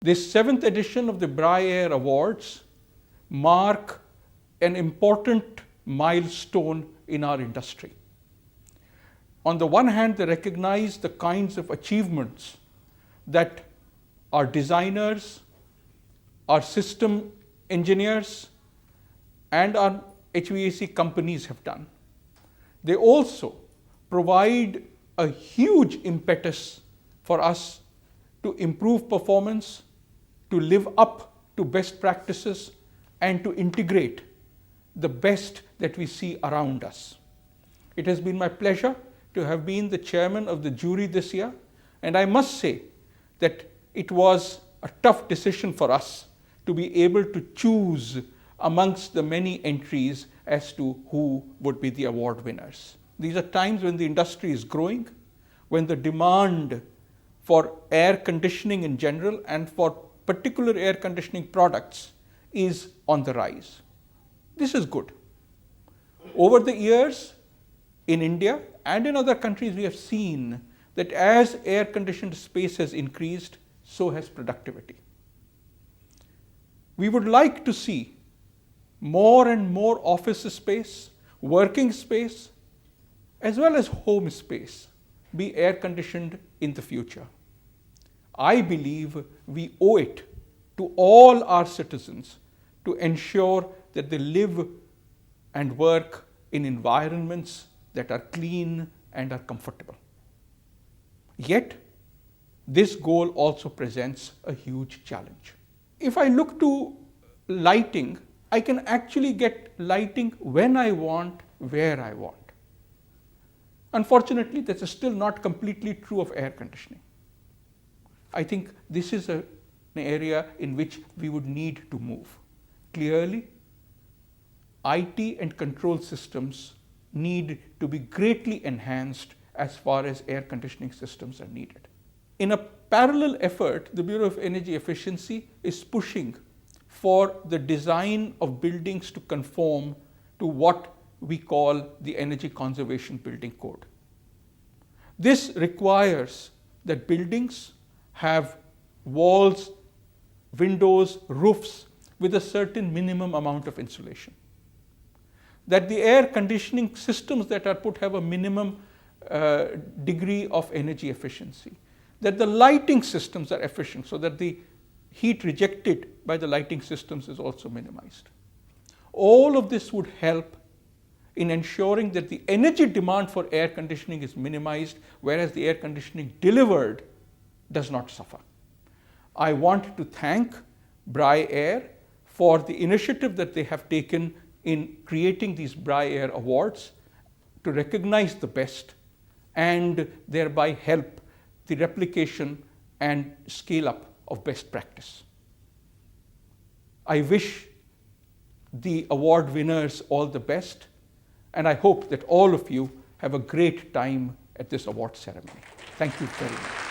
This 7th edition of the BRI-AIR Awards mark an important milestone in our industry. On the one hand, they recognize the kinds of achievements that our designers, our system engineers, and our HVAC companies have done. They also provide a huge impetus for us to improve performance, to live up to best practices, and to integrate the best that we see around us. It has been my pleasure to have been the chairman of the jury this year, and I must say that it was a tough decision for us to be able to choose amongst the many entries as to who would be the award winners. These are times when the industry is growing, when the demand for air conditioning in general and for particular air conditioning products is on the rise. This is good. Over the years, in India and in other countries, we have seen that as air-conditioned space has increased, so has productivity. We would like to see more and more office space, working space, as well as home space be air-conditioned in the future. I believe we owe it to all our citizens to ensure that they live and work in environments that are clean and are comfortable. Yet, this goal also presents a huge challenge. If I look to lighting, I can actually get lighting when I want, where I want. Unfortunately, this is still not completely true of air conditioning. I think this is an area in which we would need to move. Clearly, IT and control systems need to be greatly enhanced as far as air conditioning systems are needed. In a parallel effort, the Bureau of Energy Efficiency is pushing for the design of buildings to conform to what we call the Energy Conservation Building Code. This requires that buildings have walls, windows, roofs with a certain minimum amount of insulation. That the air conditioning systems that are put have a minimum degree of energy efficiency. That the lighting systems are efficient so that the heat rejected by the lighting systems is also minimized. All of this would help in ensuring that the energy demand for air conditioning is minimized, whereas the air conditioning delivered does not suffer. I want to thank BRI-AIR for the initiative that they have taken in creating these BRI-AIR Awards to recognize the best and thereby help the replication and scale up of best practice. I wish the award winners all the best, and I hope that all of you have a great time at this award ceremony. Thank you very much.